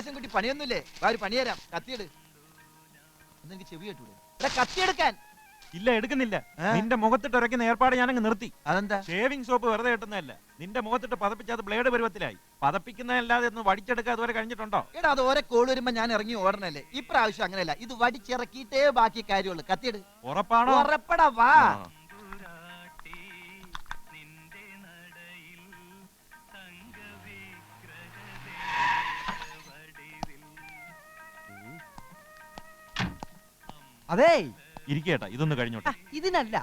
ആകാശം കുട്ടി പണിയൊന്നുമില്ലേ? ഒരു പണി തരാം. കത്തിയെടു. എനിക്ക് ചെവി കേട്ടൂടെ? കത്തിയെടുക്കാൻ. ഇല്ല, എടുക്കുന്നില്ല. നിന്റെ മുഖത്തിട്ട് ഉരയ്ക്കുന്ന ഏർപ്പാട് ഞാനങ്ങ് നിർത്തി. അതെന്താ? ഷേവിംഗ് സോപ്പ് വെറുതെ കിട്ടുന്നതല്ല, നിന്റെ മുഖത്തിട്ട് പതപ്പിച്ച് അത് ബ്ലേഡ് പരുവത്തിലായി. പതപ്പിക്കുന്നതല്ലാതെ ഒന്ന് വടിച്ചെടുക്കുക അതുവരെ കഴിഞ്ഞിട്ടുണ്ടോ? എടാ, അത് ഓരോ കോൾ വരുമ്പോ ഞാൻ ഇറങ്ങി ഓടണല്ലേ. ഇപ്രാവശ്യം അങ്ങനെയല്ല, ഇത് വടിച്ചിറക്കിയിട്ടേ ബാക്കി കാര്യമുള്ളൂ. കത്തിയെടു. ഉറപ്പാണോ? ഉറപ്പടാ, വാ. അതേ ഇരിക്കേട്ടാ, ഇതൊന്ന് കഴിഞ്ഞോട്ടെ. ഇതിനല്ല,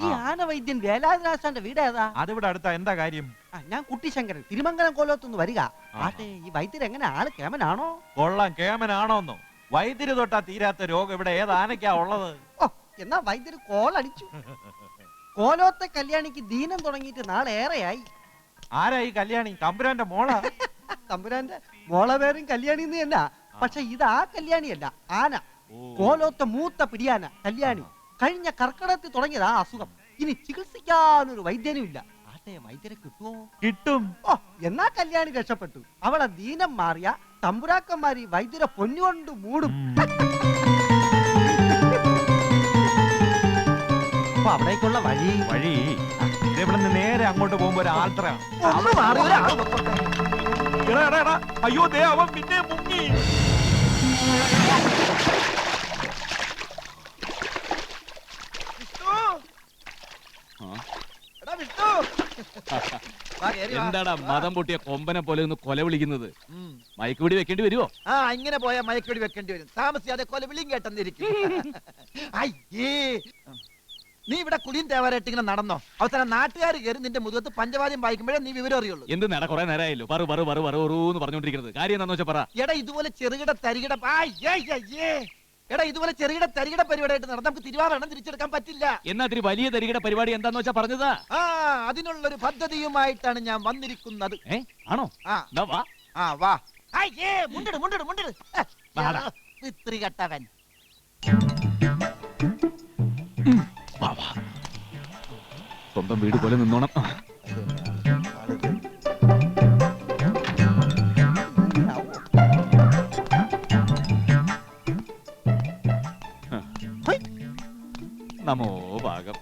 ഈ ആനവൈദ്യൻ വേലായുധനാശാന്റെ വീട് ഏതാ? അതിവിടെ അടുത്താ. എന്താ കാര്യം? ഞാൻ കുട്ടിശങ്കരൻ, തിരുമംഗലം കോലത്തുനിന്ന് വരിക. ആട്ടെ, ഈ വൈദ്യർ എങ്ങനെ, ആള് കേമനാണോ? കൊള്ളാം, കേമനാണോന്നോ? വൈദ്യുതി തൊട്ടാ തീരാത്ത രോഗം ഇവിടെ ഏത് ആനയ്ക്കാ ഉള്ളത്? ഓ, എന്നാ വൈദ്യര് കോളടിച്ചു. കോലോത്തെ കല്യാണിക്ക് ദീനം തുടങ്ങിയിട്ട് നാളെ ഏറെയായി. ആരായി കല്യാണി? തമ്പുരാന്റെ മോളാ? തമ്പുരാന്റെ മോളെ പേരും കല്യാണി തന്നെ. പക്ഷെ ഇത് ആ കല്യാണിയല്ല, ആന. കോലോത്തെ മൂത്ത പിടിയാന കല്യാണി. കഴിഞ്ഞ കർക്കിടകത്തിൽ തുടങ്ങിയതാ അസുഖം. ഇനി ചികിത്സിക്കാനൊരു വൈദ്യനും ഇല്ല. ആട്ടെ, വൈദ്യരെ കിട്ടുമോ? കിട്ടും. ഓ, എന്നാ കല്യാണി രക്ഷപ്പെട്ടു. അവളെ ദീനം മാറിയ തമ്പുരാക്കന്മാരി വൈദ്യരെ പൊന്നുകൊണ്ട് മൂടും. അപ്പൊ അവിടേക്കുള്ള വഴി ഇവിടെ നിന്ന് നേരെ അങ്ങോട്ട് പോകുമ്പോ ഒരു ആൾട്ടറാണ്. അയ്യോ, ദേ അവൻ പിന്നെ മുങ്ങി. എന്താടാ മതം പൊട്ടിയ കൊമ്പനെ പോലെ ഒന്ന് കൊല വിളിക്കുന്നത്? മയക്കുപിടി വെക്കേണ്ടി വരുമോ? ഇങ്ങനെ പോയാൽ മയക്കുപിടി വെക്കേണ്ടി വരും. താമസിയാതെ കൊല വിളിയും കേട്ടെന്നിരിക്കും. അയ്യേ, നീ ഇവിടെ കുളിയും തേവാരായിട്ട് ഇങ്ങനെ നടന്നോ? അവസാനം നാട്ടുകാർ കയറി നിന്റെ മുഖത്ത് പഞ്ചവാദ്യം വായിക്കുമ്പോഴേ നീ വിവരം അറിയുള്ളൂ. എന്ത് നേടാ, കുറെ നേരമായല്ലോ പറു പറഞ്ഞോണ്ടിരിക്കുന്നത്. കാര്യം എന്താന്ന് വെച്ചാ പറ. എടാ, ഇതുപോലെ ചെറുകിട തരികിട ഇതുപോലെ ചെറുകിട തരികിട പരിപാടിയായിട്ട് നടന്ന് നമുക്ക് തിരുവാഭരണം തിരിച്ചെടുക്കാൻ പറ്റില്ല. എന്നാ ഇത്തിരി വലിയ തരികിട പരിപാടി എന്താന്ന് വെച്ചാ പറഞ്ഞതാ. അതിനുള്ളൊരു പദ്ധതിയുമായിട്ടാണ് ഞാൻ വന്നിരിക്കുന്നത്. ആണോ? വാ. കെട്ടവൻ. സ്വന്തം വീട് പോലെ നിന്നോണം. നമോ ഭാഗം.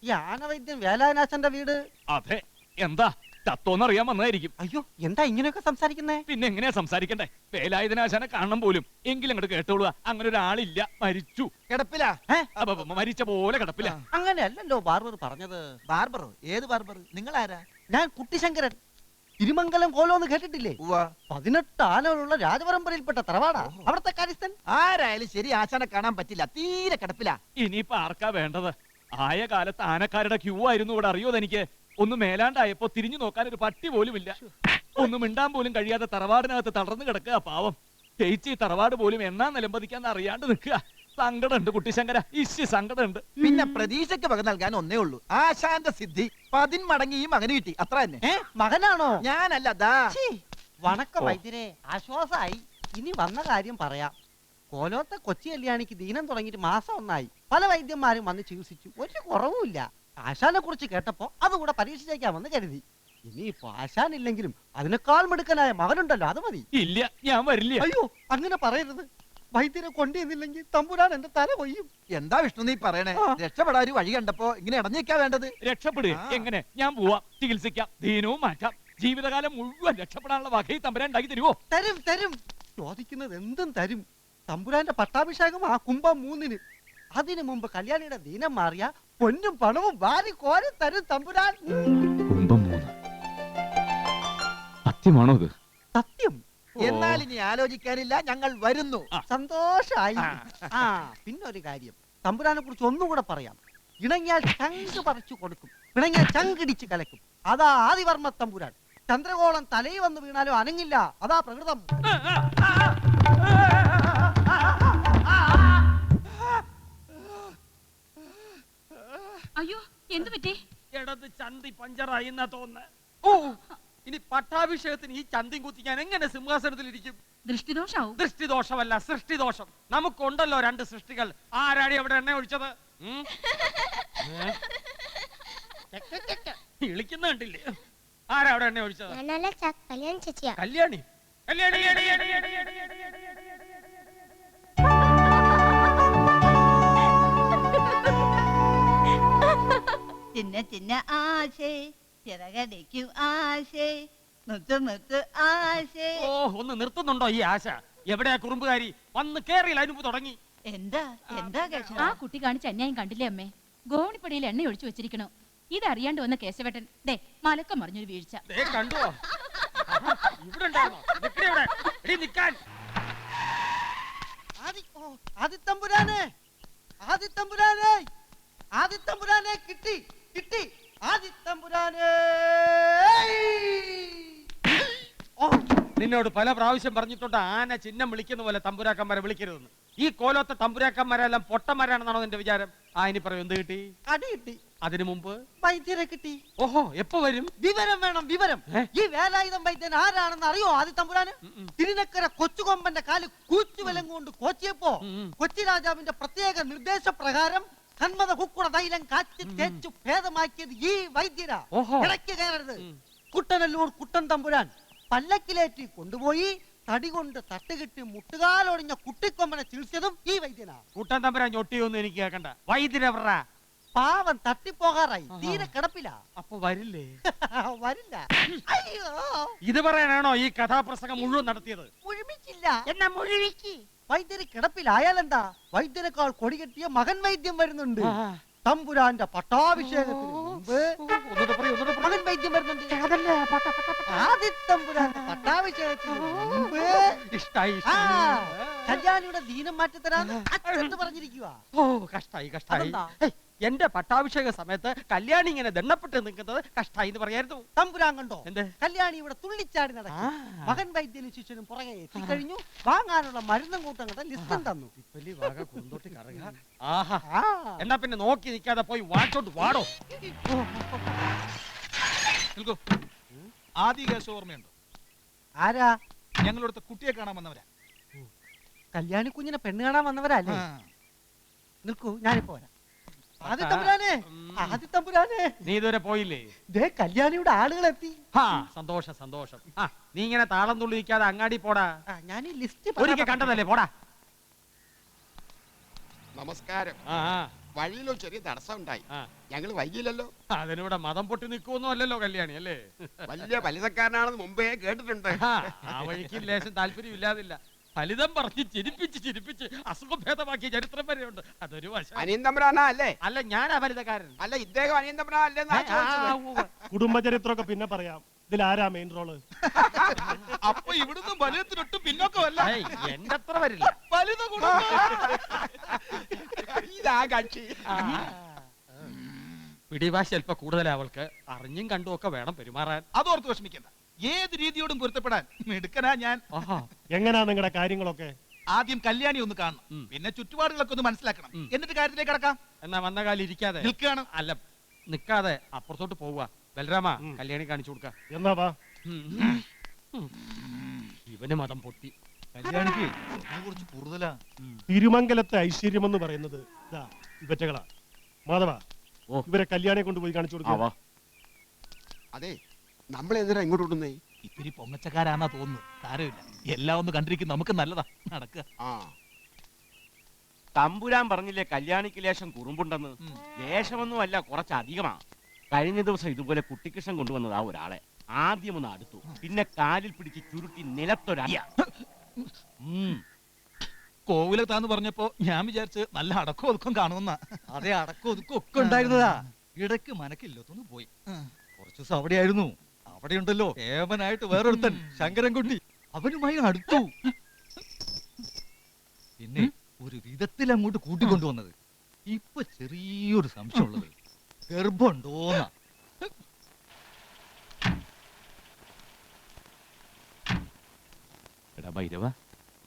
ഈ ആനവൈദ്യൻ വേലായുധനാശന്റെ വീട്? അതെ. എന്താ ചത്തോന്നറിയാൻ വന്നതായിരിക്കും. അയ്യോ, എന്താ ഇങ്ങനെയൊക്കെ സംസാരിക്കുന്നേ? പിന്നെ എങ്ങനെയാ സംസാരിക്കണ്ടേ? വേലായുധനാശാനെ കാണണം പോലും. എങ്കിലും അങ്ങോട്ട് കേട്ടോളുക. അങ്ങനെ ഒരാളില്ല, മരിച്ചു. കിടപ്പില? മരിച്ച പോലെ കിടപ്പില. അങ്ങനെയല്ലല്ലോ ബാർബർ പറഞ്ഞത്. ബാർബറോ? ഏത് ബാർബർ? നിങ്ങൾ ആരാ? ഞാൻ കുട്ടിശങ്കരൻ, തിരുമംഗലം കോലോന്ന് കേട്ടിട്ടില്ലേ? 18 ആനകളുള്ള രാജപരമ്പരയിൽപ്പെട്ട തറവാടാ അവിടത്തെ കാര്യസ്ഥൻ. ആരായാലും ശരി, ആശാനെ കാണാൻ പറ്റില്ല, തീരെ കിടപ്പില. ഇനിയിപ്പോ ആർക്കാ വേണ്ടത്? ആയ കാലത്ത് ആനക്കാരുടെ ക്യൂ ആയിരുന്നു ഇവിടെ. അറിയോ തനിക്ക്? ഒന്ന് മേലാണ്ടായപ്പോ തിരിഞ്ഞു നോക്കാൻ ഒരു പട്ടി പോലും ഇല്ല. ഒന്ന് മിണ്ടാൻ പോലും കഴിയാതെ തറവാടിനകത്ത് തളർന്നു കിടക്കുക പാവം. ചേച്ചി തറവാട് പോലും എന്നാ നിലംപതിക്കാന്ന് അറിയാണ്ട് നിൽക്കുക. സങ്കടമുണ്ട് കുട്ടിശങ്കര, സങ്കടമുണ്ട്. പിന്നെ പ്രതീക്ഷയ്ക്ക് വക നൽകാൻ ഒന്നേ ഉള്ളൂ, ആശാന്റെ സിദ്ധി. 10 മടങ്ങി ഈ മകന് കിട്ടി, അത്ര തന്നെ. മകനാണോ? ഞാനല്ലതാ. വണക്കം വൈദ്യരെ, ആശ്വാസമായി. ഇനി വന്ന കാര്യം പറയാം. കോലോത്തെ കൊച്ചി കല്യാണിക്ക് ദീനം തുടങ്ങിയിട്ട് മാസം 1 ആയി. പല വൈദ്യന്മാരും വന്ന് ചികിത്സിച്ചു, ഒരു കുറവുമില്ല. ആശാനെ കുറിച്ച് കേട്ടപ്പോ അതുകൂടെ പരീക്ഷിച്ചേക്കാമെന്ന് കരുതി. ഇനിയിപ്പോ ആശാനില്ലെങ്കിലും അതിനേക്കാൾ മിടുക്കനായ മകനുണ്ടല്ലോ, അത് മതി. ഇല്ല, ഞാൻ വരില്ല. അയ്യോ, അങ്ങനെ പറയരുത്. വൈദ്യരെ കൊണ്ടുവന്നില്ലെങ്കിൽ തമ്പുരാൻ എന്റെ തല കൊയ്യും. എന്താ വിഷ്ണു നീ പറയണേ? രക്ഷപ്പെടാൻ ഒരു വഴി കണ്ടപ്പോ ഇങ്ങനെ ഇടഞ്ഞേക്കാ വേണ്ടത്? രക്ഷപ്പെടുക എങ്ങനെ? ഞാൻ പോവാം, ചികിത്സിക്കാം, ദീനവും മാറ്റാം. ജീവിതകാലം മുഴുവൻ രക്ഷപ്പെടാനുള്ള വകയിൽ തമ്പുരാൻ ഉണ്ടാക്കി തരുമോ? തരും തരും, ചോദിക്കുന്നത് എന്തും തരും. തമ്പുരാന്റെ പട്ടാഭിഷേകം ആ കുംഭം 3-ന്. അതിനു മുമ്പ് കല്യാണിയുടെ ദീനം മാറിയ പൊന്നും പണവും വാരി കോരി തരും തമ്പുരാൻ. കുംഭം 3 സത്യമാണോ ഇത്? സത്യം. എന്നാൽ ഇനി ആലോചിക്കാനില്ല, ഞങ്ങൾ വരുന്നു. സന്തോഷായി. പിന്നൊരു കാര്യം, തമ്പുരാനെ കുറിച്ച് ഒന്നും കൂടെ പറയാം. ഇണങ്ങിയാൽ ചങ്ക് പറിച്ചു കൊടുക്കും, പിണങ്ങിയാൽ ചങ്കിടിച്ച് കലക്കും. അതാ ആദിവർമ്മ തമ്പുരാൻ. ചന്ദ്രകോളം തലയിൽ വന്ന് വീണാലും അനങ്ങില്ല, അതാ പ്രകൃതം. അയ്യോ, എന്ത് പറ്റി? ഇടത് ചന്തി പഞ്ചറായി എന്നാ തോന്നുന്നത്. ഇനി പട്ടാഭിഷേകത്തിന് ഈ ചന്തിയും കുത്തി ഞാൻ എങ്ങനെ സിംഹാസനത്തിൽ ഇരിക്കും? ദൃഷ്ടിദോഷാവും. ദൃഷ്ടിദോഷമല്ല, സൃഷ്ടിദോഷം. നമുക്കുണ്ടല്ലോ 2 സൃഷ്ടികൾ. ആരാടി അവിടെ എണ്ണ ഒഴിച്ചത്? വിളിക്കുന്ന കണ്ടില്ലേ? ആരാ അവിടെ എണ്ണ ഒഴിച്ചത്? ഞാനല്ല കല്യാൺ ചേച്ചിയാ. കല്യാണി കല്യാണി ചിന്ന ചിന്ന ആശേ ചിറകടിക്കും ആശേ മുത്ത് ആശേ. ഓ, ഒന്ന് നിർത്തുന്നുണ്ടോ ഈ ആശ? എവിടെയാ കുറുമ്പുകാരി? വന്ന് കേറിയില്ല, അതിനുമ്പ് തുടങ്ങി. എന്താ എന്താ ആ കുട്ടി കാണിച്ച അന്യായം കണ്ടില്ലേ അമ്മേ? ഗോവണിപ്പടിയിൽ എണ്ണ ഒഴിച്ചു വെച്ചിരിക്കണോ? ഇതറിയാണ്ട് വന്ന കേശവേട്ടൻ ദേ മലക്കം മറിഞ്ഞൊരു വീഴ്ച. ദേ കണ്ടുവോ? ഇവിടെ ഉണ്ടായിരുന്നോ? നിക്കടി ഇവിടെ. എടീ നിക്കാൻ. ആദിത്തമ്പുരാനെ, ആദിത്തമ്പുരാനെ, ആദിത്തമ്പുരാനെ, കിട്ടി കിട്ടി ആദിത്തമ്പുരാനെ. ഓ, നിന്നോട് പല പ്രാവശ്യം പറഞ്ഞിട്ടുണ്ട് ആന ചിഹ്നം വിളിക്കുന്ന പോലെ തമ്പുരാക്കന്മാരെ വിളിക്കരുതെന്ന്. ഈ കോലത്തെ തമ്പുരാക്കന്മാരെല്ലാം പൊട്ടന്മാരാണെന്നാണോ നിന്റെ വിചാരം? ആ, ഇനി പറയൂ, എന്ത് കിട്ടി? അടി കിട്ടി. അതിനു മുമ്പ് വൈദ്യരെ കിട്ടി. ഓഹോ, എപ്പോ വരും? വിവരം വേണം, വിവരം. ഏ? ഈ വേലായുധം വൈദ്യൻ ആരാണെന്ന് അറിയോ ആദിത്തമ്പുരാന്? തിരുനക്കര കൊച്ചുകൊമ്പന്റെ കാല് കൂച്ചുവലം കൊണ്ട് കോച്ചിയപ്പോ കൊച്ചി രാജാവിന്റെ പ്രത്യേക നിർദ്ദേശപ്രകാരം കന്മത കുക്കുട തൈലം കാച്ചി തേച്ചു ഭേദമാക്കിയത് ഈ വൈദ്യരാ. ഓഹോ. ഇടയ്ക്ക് കയറരുത്. കുട്ടനല്ലൂർ കുട്ടൻ തമ്പുരാൻ പല്ലക്കിലേറ്റി കൊണ്ടുപോയി തടി കൊണ്ട് തട്ടുകിട്ടി മുട്ടുകാലൊടിഞ്ഞ കുട്ടിക്കൊമ്പനെ ചികിത്സതും ഈ വൈദ്യനാ. കൂട്ടാൻ തമ്പരാൻ ഞൊട്ടിയൊന്നും എനിക്ക് കേൾക്കണ്ട. വൈദ്യരവറാ പാവം തട്ടിപ്പോകാറായി, തീരെ കിടപ്പില്ല. അപ്പൊ വരില്ലേ? വരില്ല. അയ്യോ, ഇത് പറയാനാണോ ഈ കഥാപ്രസംഗം മുഴുവൻ നടത്തിയത്? മുഴുമിച്ചില്ല. എന്നാ മുഴുവിക്ക്. വൈദ്യര് കിടപ്പിലായാലെന്താ? വൈദ്യനേക്കാൾ കൊടികെട്ടിയ മകൻ വൈദ്യം വരുന്നുണ്ട്. തമ്പുരാന്റെ പട്ടാഭിഷേകത്തിന് മുമ്പ് മകൻ വൈദ്യം വരുന്നുണ്ട്. ആദിത്തമ്പുരാന്റെ പട്ടാഭിഷേകത്തിന് മുമ്പ് ഇഷ്ടായി. ആ, കല്യാണിയുടെ ദീനം മാറ്റിത്തരാന്ന് അച്ഛൻ പറഞ്ഞിരിക്കുക. ഓ, കഷ്ടായി കഷ്ടായി. അതെന്താ? ഹേയ്, എന്റെ പട്ടാഭിഷേക സമയത്ത് കല്യാണി ഇങ്ങനെ ദണ്ണപ്പെട്ട് നിൽക്കുന്നത് കഷ്ടായി എന്ന് പറയായിരുന്നു. തമ്പുരാൻ കണ്ടോ? എന്ത്? കല്യാണി ഇവിടെ തുള്ളിച്ചാടി നടക്കും. ആ. മകൻ വൈദ്യനും ശിഷ്യനും പുറകെ എത്തിക്കഴിഞ്ഞു. വാങ്ങാനുള്ള മരുന്നും കൂട്ടങ്ങളുടെ ലിസ്റ്റും തന്നു. വലിയ വാഗ കുന്തോട്ടി കറങ്ങ. ആഹാ. ആ, എന്നാ പിന്നെ നോക്കി നിൽക്കാതെ പോയി വാച്ചോണ്ട് വാടോ. നിൽക്കൂ. ആദ്യ കേസ് ഓർമ്മയുണ്ടോ? ആരാ? ഞങ്ങളിവിടുത്തെ കുട്ടിയെ കാണാൻ വന്നവരാ. കല്യാണി കുഞ്ഞിനെ പെണ്ണ് കാണാൻ വന്നവരല്ലേ? ആ. നിൽക്കൂ, ഞാനിപ്പോ വരാം. ആദിത്തമ്പുരാനെ, ആദിത്തമ്പുരാനെ, നീ ഇതുവരെ പോയില്ലേ? ദേ കല്യാണിയുടെ ആളുകൾ എത്തി. ഹാ, സന്തോഷം സന്തോഷം. ആ, നീ ഇങ്ങനെ താളം തുള്ളി നിൽക്കാതെ അങ്ങാടി പോടാ. ഞാൻ ഈ ലിസ്റ്റ് ഒരിക്കൽ കണ്ടതല്ലേ, പോടാ. നമസ്കാരം. ആ, ആ, വഴിയിലോ ചെറിയ തടസ്സം ഉണ്ടായി. ആ. ഞങ്ങൾ വൈകില്ലല്ലോ. അതിനിവിടെ മതം പൊട്ടി നിൽക്കുമൊന്നും അല്ലല്ലോ കല്യാണി, അല്ലേ? വലിയ ഫലിതക്കാരനാണെന്ന് മുമ്പേ കേട്ടിട്ടുണ്ട്. ആ വഴിക്ക് ലേശം താല്പര്യം ഇല്ലാതില്ല. ഫലിതം പറഞ്ഞ് ചിരിപ്പിച്ച് അസുഖം ഭേദമാക്കിയ ചരിത്രം വരെയുണ്ട്. അതൊരു വശം. അനിയൻ തമ്പുരാനാ അല്ലേ? അല്ല, ഞാൻ അഫലിതക്കാരൻ. അല്ല, ഇദ്ദേഹം അനിയൻ തമ്പുരാൻ അല്ലേ? കുടുംബചരിത്രമൊക്കെ പിന്നെ പറയാം. ഇതിൽ ആരാ മെയിൻ റോള്? അപ്പൊ ഇവിടുന്ന് വലിയത്തിനൊട്ടും പിന്നോക്കമല്ല. എന്റെ അത്ര വരില്ല. വലുത് കുടുംബം. ഇതാ കക്ഷി. പിടിവാശി അല്പ കൂടുതലാ അവൾക്ക്. അറിഞ്ഞും കണ്ടും ഒക്കെ വേണം പെരുമാറാൻ. അതോർത്ത് വിഷമിക്കണ്ട. ഏത് രീതിയോടും പൊരുത്തപ്പെടാൻ മിടുക്കനാ ഞാൻ. ആഹാ. എങ്ങനാ നിങ്ങളുടെ കാര്യങ്ങളൊക്കെ? ആദ്യം കല്യാണി ഒന്ന് കാണണം, ഉം. പിന്നെ ചുറ്റുപാടുകളൊക്കെ ഒന്ന് മനസ്സിലാക്കണം, ഉം. എന്നിട്ട് കാര്യത്തിലേക്ക് കടക്കാം. എന്നാ വന്ന കാലം ഇരിക്കാതെ നിൽക്കുകയാണ്. അല്ല, നിക്കാതെ അപ്പുറത്തോട്ട് പോവുക. ബലരാമ, ഉം. കല്യാണി കാണിച്ചു കൊടുക്ക. എന്നാ വാ. ഇവന് മതം പൊട്ടി. കല്യാണിക്ക് കുറച്ച് കൂടുതലാ. തിരുമംഗലത്തെ ഐശ്വര്യം എന്ന് പറയുന്നത് ഇതാ ഇവറ്റകളാ. മാധവ, ഇവരെ കല്യാണിയെ കൊണ്ടുപോയി കാണിച്ചു കൊടുക്കുക. അതെ, നമ്മളെന്തിനാ ഇങ്ങോട്ട് വിടുന്നേ? ഇത്തിരി പൊങ്ങച്ചക്കാരാന്നാ തോന്നുന്നു. സാരമില്ല, എല്ലാം ഒന്ന് കണ്ടിരിക്കും, നമുക്ക് നല്ലതാ. നടക്കുക. ആ, തമ്പുരാൻ പറഞ്ഞില്ലേ കല്യാണിക്ക് ലേശം കുറുമ്പുണ്ടെന്ന്. ഉം. ലേശമൊന്നും അല്ല, കുറച്ചധികമാ. കഴിഞ്ഞ ദിവസം ഇതുപോലെ കുട്ടിക്കൃഷ്ണൻ കൊണ്ടുവന്നതാ ഒരാളെ. ആദ്യം ഒന്ന് അടുത്തു, പിന്നെ കാലിൽ പിടിച്ച് ചുരുട്ടി നിലത്തൊരടിയ. കോവിലത്താന്ന് പറഞ്ഞപ്പോ ഞാൻ വിചാരിച്ച് നല്ല അടക്കം ഒതുക്കം കാണുമെന്നാ. അതെ, അടക്കം ഒതുക്കം ഒക്കെ ഉണ്ടായിരുന്നതാ. ഇടയ്ക്ക് മനക്കില്ലാത്തൊന്ന് പോയി. കുറച്ചു ദിവസം അവിടെയായിരുന്നു. അവിടെ ഉണ്ടല്ലോ ഏവനായിട്ട് വേറൊരുത്തൻ, ശങ്കരൻകുട്ടി. അവനുമായി അടുത്തു. പിന്നെ ഒരു വിധത്തിൽ അങ്ങോട്ട് കൂട്ടിക്കൊണ്ടുവന്നത്. ഇപ്പൊ ചെറിയൊരു സംശയമുള്ളത് ഗർഭമുണ്ടോന്നാ. എടാ ഭൈരവ,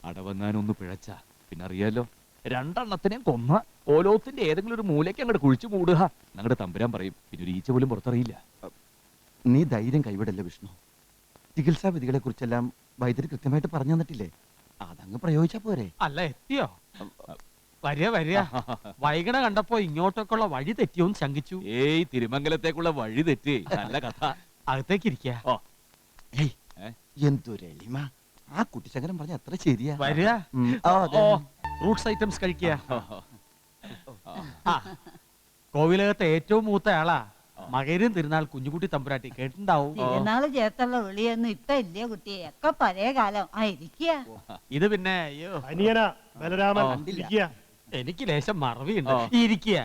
അടവങ്ങാനൊന്ന് പിഴച്ച പിന്നെ അറിയാലോ, രണ്ടെണ്ണത്തിനെയും കൊന്ന ഓലോത്തിന്റെ ഏതെങ്കിലും ഒരു മൂലയ്ക്ക് അങ്ങോട്ട് കുഴിച്ചു മൂടുക. ഞങ്ങളുടെ തമ്പുരാൻ പറയും, പിന്നെ ഒരു ഈച്ച പോലും പുറത്തറിയില്ല. നീ ധൈര്യം കൈവിടല്ലേ വിഷ്ണു. ചികിത്സാ വിധികളെ കുറിച്ചെല്ലാം വൈദ്യര് കൃത്യമായിട്ട് പറഞ്ഞു തന്നിട്ടില്ലേ? അതങ്ങ് പ്രയോഗിച്ചാ പോരെ? അല്ല, എത്തിയോ? വരിക. വൈകണ കണ്ടപ്പോ ഇങ്ങോട്ടൊക്കെയുള്ള വഴി തെറ്റിയോന്ന് ശങ്കിച്ചു. ഏയ്, തിരുമംഗലത്തേക്കുള്ള വഴി തെറ്റി. നല്ല കഥ. അകത്തേക്ക് ഇരിക്കുക. എന്തൊരു എളിമ. ആ കുട്ടിശങ്കരൻ പറഞ്ഞ എത്ര ശരിയാ. വരിക. അതെ. ഫ്രൂട്ട്സ് ഐറ്റംസ് കഴിക്കുക. കോവിലകത്തെ ഏറ്റവും മൂത്ത ആളാ മകരും തിരുനാൾ കുഞ്ഞുകുട്ടി തമ്പുരാട്ടി. കേട്ടിണ്ടാവും. തിരുനാള് ചേർത്തുള്ള വിളിയൊന്നും ഇപ്പൊ ഇല്ല കുട്ടിയെ, ഒക്കെ പഴയ കാലം. ആ ഇരിക്കുക. ഇത് പിന്നെ അയ്യോ അനിയന ബലരാമൻ ഇരിക്കുക. എനിക്ക് ലേശം മറവിയുണ്ട്. ഇരിക്കുക.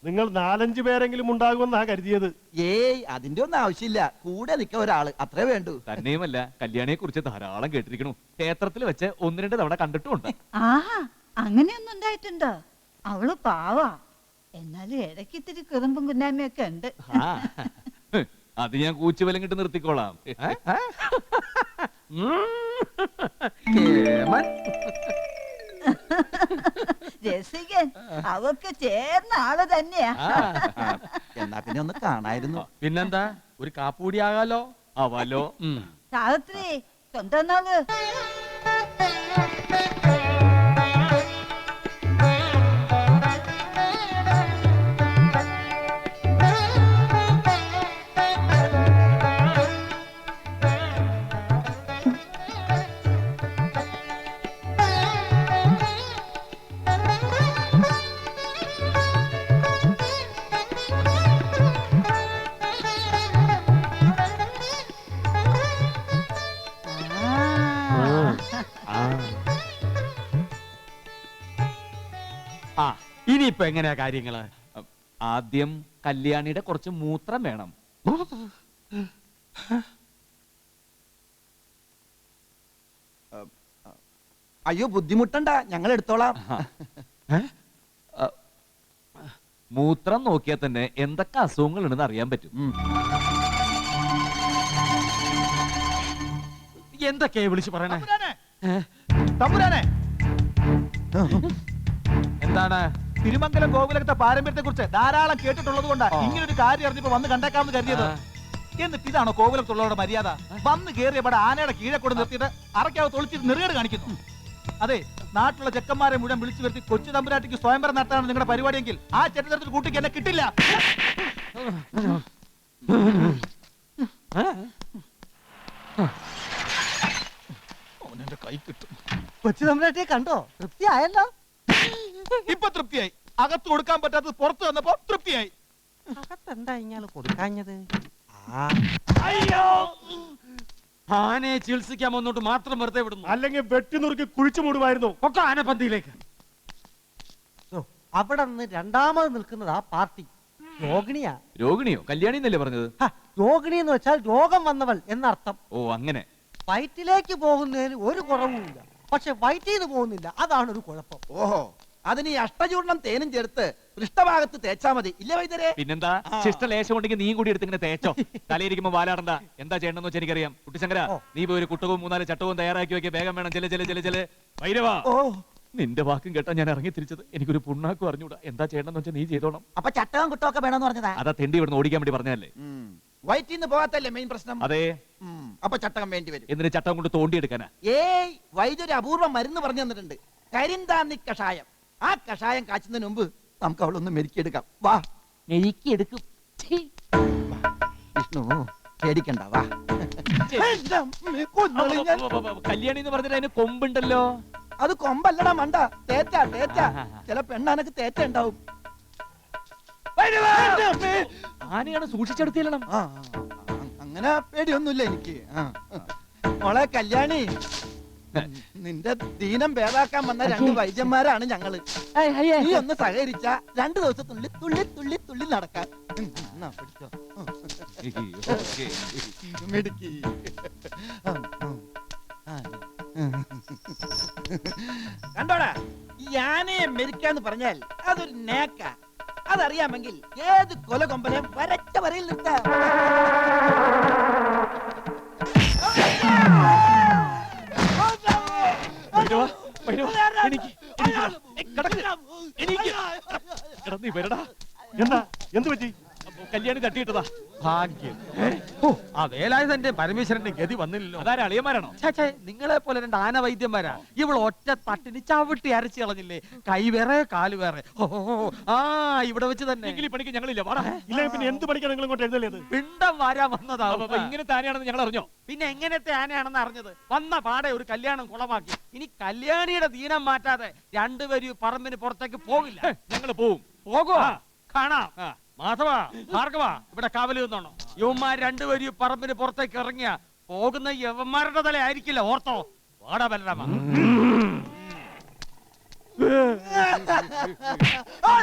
നിങ്ങൾ 4-5 പേരെങ്കിലും ഉണ്ടാകുമെന്നാ കരുതിയത്. ഏയ് അതിന്റെ ഒന്നും ആവശ്യമില്ല. കൂടെ നിൽക്കാൻ ഒരാള് അത്രേ വേണ്ടൂ. തന്നെയുമല്ല, കല്യാണിയെ കുറിച്ച് ധാരാളം കേട്ടിരിക്കണു. ക്ഷേത്രത്തിൽ വെച്ച് 1-2 തവണ കണ്ടിട്ടുമുണ്ട്. ആഹാ, അങ്ങനെയൊന്നും ഉണ്ടായിട്ടുണ്ടോ? അവള് പാവാ, എന്നാലും ഇടയ്ക്ക് ഇത്തിരി കുറുമ്പും കുന്നായ്മയൊക്കെ ഉണ്ട്. അത് ഞാൻ കൂച്ചുവലം കിട്ട് നിർത്തിക്കോളാം. രസികൻ, അവക്ക് ചേർന്ന ആള് തന്നെയാ. എന്നാ പിന്നെ ഒന്ന് കാണായിരുന്നു. പിന്നെന്താ, ഒരു കാപ്പൂടി ആകാലോ. ആവാലോ. സാവിത്രി, സ്വന്തം നാള്. ആ, ഇനിയിപ്പോ എങ്ങനെയാ കാര്യങ്ങള്? ആദ്യം കല്യാണിയുടെ കുറച്ച് മൂത്രം വേണം. അയ്യോ ബുദ്ധിമുട്ടണ്ട, ഞങ്ങൾ എടുത്തോളാം. മൂത്രം നോക്കിയാൽ തന്നെ എന്തൊക്കെ അസുഖങ്ങൾ ഉണ്ടെന്ന് അറിയാൻ പറ്റും. എന്തൊക്കെയാ വിളിച്ചു പറയണേ? തമ്പുരാനെ, എന്താണ്? തിരുമംഗലം ഗോകുലത്തെ പാരമ്പര്യത്തെ കുറിച്ച് ധാരാളം കേട്ടിട്ടുള്ളത് കൊണ്ടാ ഇങ്ങനൊരു കാര്യം അറിഞ്ഞപ്പോ വന്ന് കണ്ടേക്കാമെന്ന് കരുതിയത്. എന്നിട്ട് ഇതാണോ കോകുലത്തുള്ളവരുടെ മര്യാദ? വന്ന് കയറിയ പട ആനയുടെ കീഴെ കൊണ്ട് നിർത്തിയിട്ട് അറയ്ക്കാവ് തൊളിച്ചിട്ട് നെറുകേട് കാണിക്കുന്നു. അതെ, നാട്ടിലുള്ള ചെക്കന്മാരെ മുഴുവൻ വിളിച്ചു വരുത്തി കൊച്ചു തമ്പുരാട്ടിക്ക് സ്വയംവരം നടത്താനാണ് നിങ്ങളുടെ പരിപാടിയെങ്കിൽ ആ ചെറ്റത്തിൽ കൂട്ടിക്ക് എന്നെ കിട്ടില്ല. കൈ കിട്ടും. കൊച്ചു തമ്പുരാട്ടിയെ കണ്ടോ? തൃപ്തിയായല്ലോ. ഇപ്പൊ തൃപ്തിയായി. അകത്ത് കൊടുക്കാൻ പറ്റാത്തത് പുറത്ത് വന്നപ്പോ തൃപ്തിയായി. അകത്തെന്താ ഇങ്ങനെ കൊടുക്കാഞ്ഞത്? ആനയെ ചികിത്സിക്കാൻ വന്നോട്ട് മാത്രം വെറുതെ വിടുന്നു. അല്ലെങ്കിൽ വെട്ടി നുറുക്കി കുഴിച്ചു മൂടുമായിരുന്നു. ഒക്കെ ആനപ്പന്തിയിലേക്ക്. അവിടെ നിന്ന് രണ്ടാമത് നിൽക്കുന്നതാ പാർട്ടി. രോഗിണിയാ. രോഗിണിയോ? കല്യാണി എന്നല്ലേ പറഞ്ഞത്? രോഗിണി എന്ന് വെച്ചാൽ രോഗം വന്നവൾ എന്നർത്ഥം. ഓ അങ്ങനെ. വയറ്റിലേക്ക് പോകുന്നതിന് ഒരു കുറവുമില്ല, പക്ഷെ വയറ്റിൽ നിന്ന് പോകുന്നില്ല, അതാണ് ഒരു കുഴപ്പം. ഓഹോ, അതിന് ഈ അഷ്ടചൂർണം തേനും ചേർത്ത് പൃഷ്ഠഭാഗത്ത് തേച്ചാ മതി, ഇല്ലേ വൈദ്യരെ? പിന്നെന്താ, ശിഷ്ടലേശം ഉണ്ടെങ്കിൽ നീ കൂടി എടുത്ത് ഇങ്ങനെ തേച്ചോ. തലയിരിക്കുമ്പോ വാലാടണ്ട. എന്താ ചെയ്യണമെന്ന് വെച്ചാൽ എനിക്കറിയാം. കുട്ടിശങ്കര, നീ പോയി ഒരു കുട്ടവും 4 ചട്ടവും തയ്യാറാക്കി വെക്കുക. വേഗം വേണം. ചെല്. ഭൈരവാ, നിന്റെ വാക്കും കേട്ടാ ഞാൻ ഇറങ്ങി തിരിച്ചത്. എനിക്കൊരു പുണ്ണാക്കും അറിഞ്ഞൂടാ. എന്താ ചെയ്യണമെന്ന് വെച്ചാൽ നീ ചെയ്തോണം. അപ്പൊ ചട്ടവും കുട്ടമൊക്കെ വേണമെന്ന് പറഞ്ഞതാ? അതാ തെണ്ടി ഇവിടുന്ന് ഓടിക്കാൻ വേണ്ടി പറഞ്ഞതല്ലേ. വയറ്റിന്ന് പോകാത്തല്ലേ മെയിൻ പ്രശ്നം? അതെ. അപ്പൊ ചട്ടകം വേണ്ടി വരും. എന്തിന് ചട്ടം കൊണ്ട് തോണ്ടിയെടുക്കാനാ? ഏയ്, വൈദ്യൊരു അപൂർവ മരുന്ന് പറഞ്ഞു തന്നിട്ടുണ്ട്. കരിന്താന്നി കഷായം. ആ കഷായം കാച്ചുന്നതിന് മുമ്പ് നമുക്ക് അവളൊന്ന് മെരുക്കിയെടുക്കാം. വാ. മെരുക്കിയെടുക്കും. വിഷ്ണു പേടിക്കണ്ട, വാ. കല്യാണി എന്ന് പറഞ്ഞിട്ട് അതിന് കൊമ്പുണ്ടല്ലോ. അത് കൊമ്പല്ലടാ മണ്ട, തേറ്റാ. ചില പെണ്ണാനക്ക് തേറ്റ ഉണ്ടാവും. ആനയാണ്, സൂക്ഷിച്ചെടുത്തില്ലണം. അങ്ങനെ പേടിയൊന്നുമില്ല എനിക്ക്. മോളെ കല്യാണി, നിന്റെ ദീനം ഭേദാക്കാൻ വന്ന 2 വൈദ്യന്മാരാണ് ഞങ്ങള്. നീ ഒന്ന് സഹകരിച്ച 2 ദിവസത്തിനുള്ളിൽ തുള്ളി നടക്കാൻ. പിടിച്ചോ. മിടുക്കി. കണ്ടോടാ, ഈ ആനയെ മെരിക്കാന്ന് പറഞ്ഞാൽ അതൊരു നേക്ക. അതറിയാമെങ്കിൽ ഏത് കൊലകൊമ്പനെ വരച്ച വരയിൽ നിർത്താം. എന്താ, എന്ത് പറ്റി? കല്യാണി തട്ടിയിട്ടതാ. ഭാഗ്യം. ആ വേലായുധന്റെ പരമേശ്വരന്റെ ഗതി വന്നില്ലല്ലോ. അതാരാ അളിയന്മാരാണോ? ഛേ, നിങ്ങളെ പോലെ രണ്ട് ആന വൈദ്യന്മാരാ. ഇവൾ ഒറ്റ തട്ടിന് ചവിട്ടി അരച്ച് കളഞ്ഞില്ലേ. കൈ വേറെ കാല് വേറെ. ആ ഇവിടെ വെച്ച് തന്നെ. എങ്കിൽ ഈ പണിക്ക് ഞങ്ങളില്ല. വാടാ. ഇല്ല പിന്നെ എന്ത് പഠിക്കാൻ നിങ്ങൾ ഇങ്ങോട്ട് എഴുന്നള്ളിയത്? പിണ്ടം വാരാൻ വന്നതാവും. അപ്പൊ ഇങ്ങനത്തെ ആനയാണെന്ന് ഞങ്ങൾ അറിഞ്ഞോ? പിന്നെ എങ്ങനത്തെ ആനയാണെന്ന് അറിഞ്ഞത്? വന്ന പാടെ ഒരു കല്യാണം കുളമാക്കി. ഇനി കല്യാണിയുടെ ദീനം മാറ്റാതെ രണ്ടുപേരും പറമ്പിന് പുറത്തേക്ക് പോകില്ല. ഞങ്ങൾ പോവും. പോകോ? കാണാം. മാധവ, ഭാർഗവ, ഇവിടെ കാവല് നിന്നോണം. യുവന്മാർ രണ്ടുപേരും പറമ്പിന് പുറത്തേക്ക് ഇറങ്ങിയ പോകുന്ന യവന്മാരുടെ തല ആയിരിക്കില്ല. ഓർത്തോ? വാടാ ബലരാമ. ആ